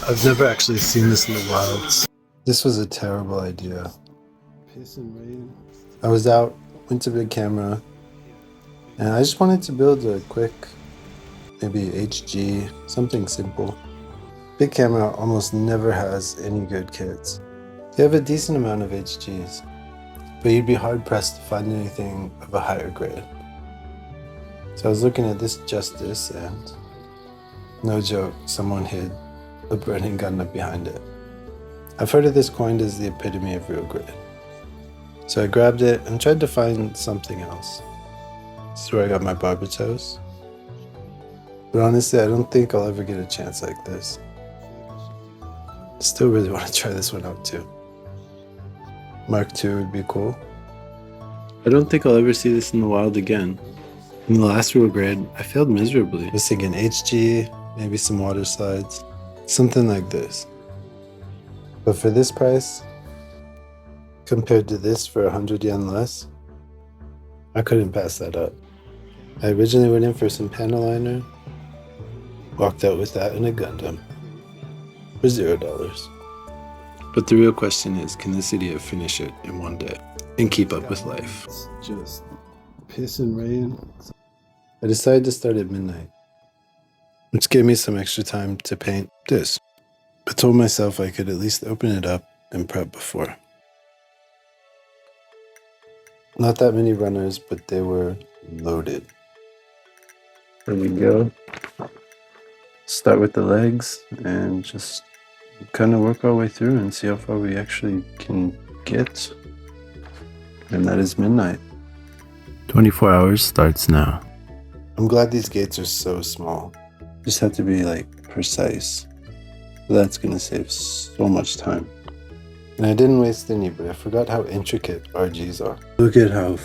I've never actually seen this in the wild. This was a terrible idea. Piss and rain. I was out, went to big camera, and I just wanted to build a quick, maybe HG, something simple. Big camera almost never has any good kits. They have a decent amount of HGs, but you'd be hard pressed to find anything of a higher grade. So I was looking at this Justice and, no joke, someone hid a burning Gundam behind it. I've heard of this coined as the epitome of real grade. So I grabbed it and tried to find something else. This is where I got my Barbatos. But honestly, I don't think I'll ever get a chance like this. Still really want to try this one out too. Mark II would be cool. I don't think I'll ever see this in the wild again. In the last real grade, I failed miserably. I was thinking HG, maybe some water slides, something like this. But for this price, compared to this for 100 yen less, I couldn't pass that up. I originally went in for some panel liner, walked out with that and a Gundam for $0. But the real question is, can this idiot finish it in one day and keep up with life? Just piss and rain. I decided to start at midnight, which gave me some extra time to paint this. I told myself I could at least open it up and prep before. Not that many runners, but they were loaded. There we go. Start with the legs and just kind of work our way through and see how far we actually can get. And that is midnight. 24 hours starts now. I'm glad these gates are so small. Just have to be precise. That's gonna save so much time. And I didn't waste any, but I forgot how intricate RGs are. Look at how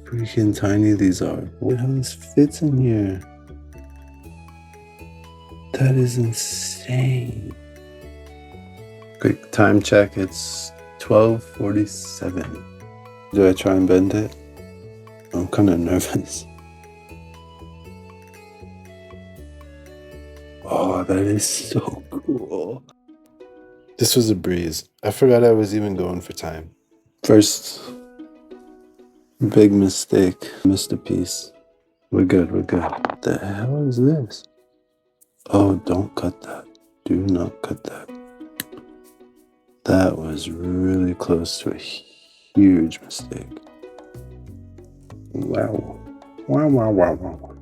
freaking tiny these are. Look at how this fits in here. That is insane. Quick time check, it's 12:47. Do I try and bend it? I'm kind of nervous. Oh, that is so cool. This was a breeze. I forgot I was even going for time. First big mistake. Missed a piece. We're good, we're good. What the hell is this? Oh, don't cut that. Do not cut that. That was really close to a huge mistake. Wow. Wow, wow, wow, wow.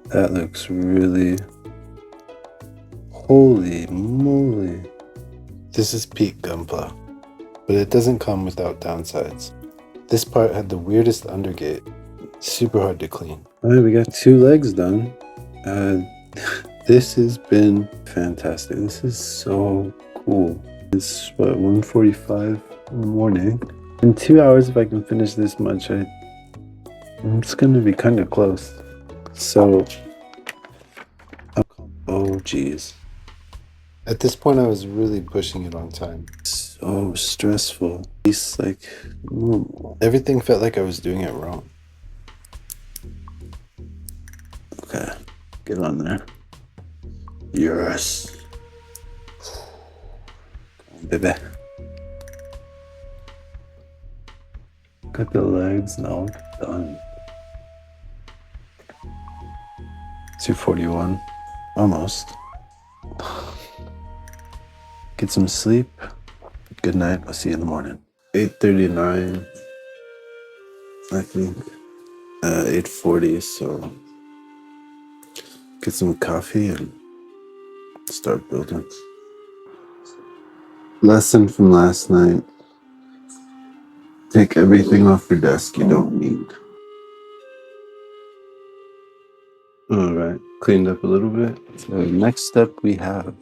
That looks really... Holy moly. This is peak gunpla, but it doesn't come without downsides. This part had the weirdest undergate. Super hard to clean. Alright, we got 2 legs done. This has been fantastic. This is so cool. It's what, 1:45 in the morning. In 2 hours, if I can finish this much, it's gonna be kind of close. So, oh geez. At this point, I was really pushing it on time. So stressful. It's everything felt like I was doing it wrong. Okay, get on there. Yes. Come on, baby. Got the legs now done. 2:41, almost. Get some sleep. Good night. I'll see you in the morning. 8:39. I think 8:40. So get some coffee and start building. Lesson from last night. Take everything off your desk you don't need. Alright, cleaned up a little bit. So next step we have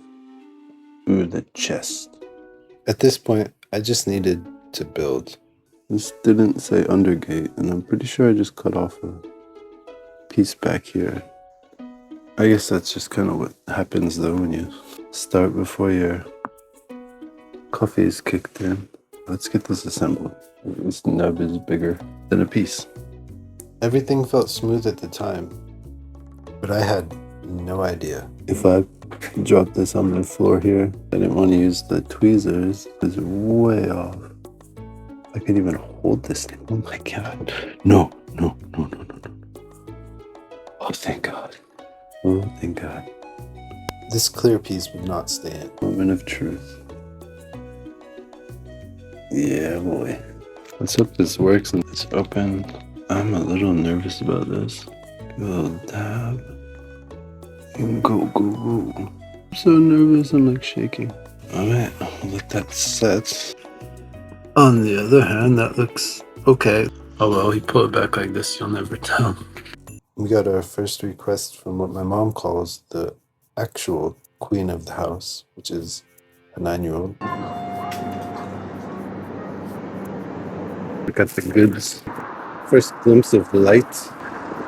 the chest. At this point, I just needed to build. This didn't say undergate, and I'm pretty sure I just cut off a piece back here. I guess that's just kind of what happens though when you start before your coffee is kicked in. Let's get this assembled. This nub is bigger than a piece. Everything felt smooth at the time, but I had No idea. If I drop this on the floor here, I didn't want to use the tweezers. It's way off. I can't even hold this thing. Oh my god. No. Oh, thank God. Oh, thank God. This clear piece would not stay in. Moment of truth. Yeah, boy. Let's hope this works and it's open. I'm a little nervous about this. Give a little dab. And go. I'm so nervous, I'm like shaking. Alright, I'll let that set. On the other hand, that looks okay. Oh well, you pull it back like this, you'll never tell. We got our first request from what my mom calls the actual queen of the house, which is a 9-year-old. We got the goods. First glimpse of light.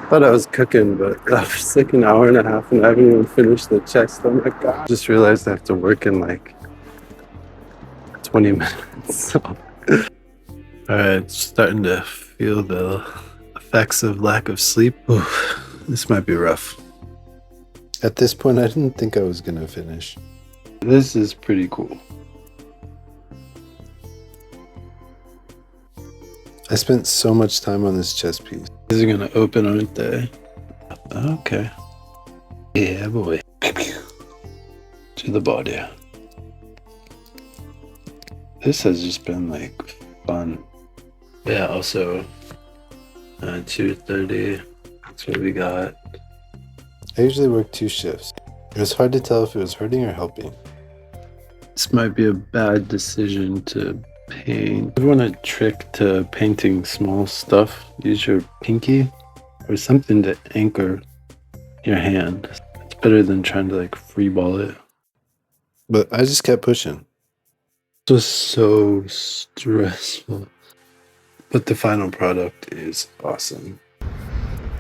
Thought I was cooking, but it's like an hour and a half and I haven't even finished the chest. Oh my god. Just realized I have to work in like 20 minutes. So. Alright, starting to feel the effects of lack of sleep. Ooh, this might be rough. At this point, I didn't think I was gonna finish. This is pretty cool. I spent so much time on this chess piece. These are gonna open, aren't they? Okay. Yeah, boy. To the body. This has just been like fun. Yeah, also 2:30. That's what we got. I usually work 2 shifts. It was hard to tell if it was hurting or helping. This might be a bad decision to paint. If you want a trick to painting small stuff, use your pinky or something to anchor your hand. It's better than trying to like freeball it. But I just kept pushing. It was so stressful. But the final product is awesome.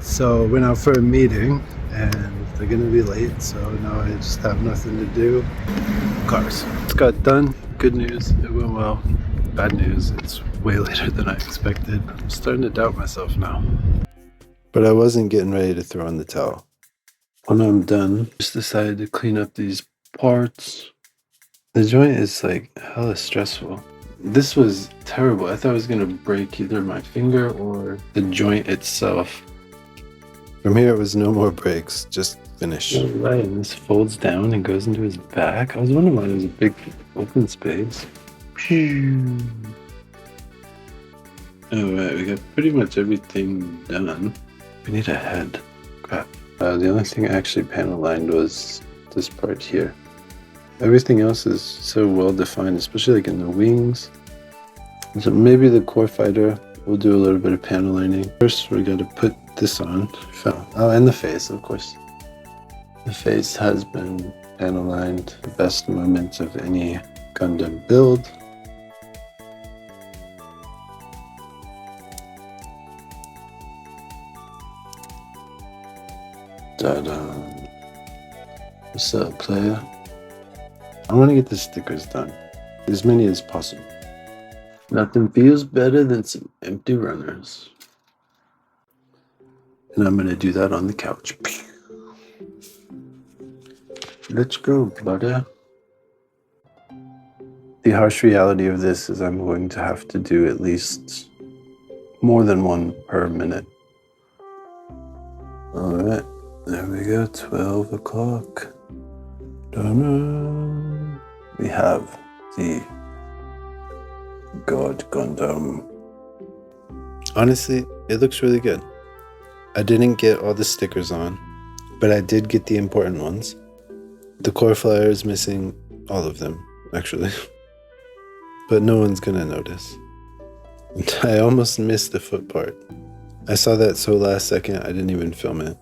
So went out for a meeting and they're gonna be late, so now I just have nothing to do. Cars. It's got done. Good news, it went well. Bad news, it's way later than I expected. I'm starting to doubt myself now. But I wasn't getting ready to throw in the towel. When I'm done, just decided to clean up these parts. The joint is like hella stressful. This was terrible. I thought I was gonna break either my finger or the joint itself. From here, it was no more breaks, just finish. Oh, right, and this folds down and goes into his back. I was wondering why there's a big open space. Alright, we got pretty much everything done. We need a head. Crap. The only thing I actually panel lined was this part here. Everything else is so well defined, especially like in the wings. So maybe the core fighter, we'll do a little bit of panel lining. First, we got to put this on. Oh, and the face, of course. The face has been panel lined. The best moment of any Gundam build. Ta-da. What's up, player? I want to get the stickers done. As many as possible. Nothing feels better than some empty runners. And I'm going to do that on the couch. Let's go, brother. The harsh reality of this is I'm going to have to do at least more than one per minute. Alright, there we go, 12 o'clock. Ta-da! We have the God Gundam. Honestly, it looks really good. I didn't get all the stickers on, but I did get the important ones. The core flyer is missing all of them, actually. But no one's gonna notice. I almost missed the foot part. I saw that so last second I didn't even film it.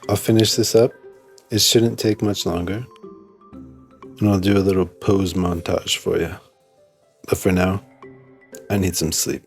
I'll finish this up. It shouldn't take much longer. And I'll do a little pose montage for you. But for now, I need some sleep.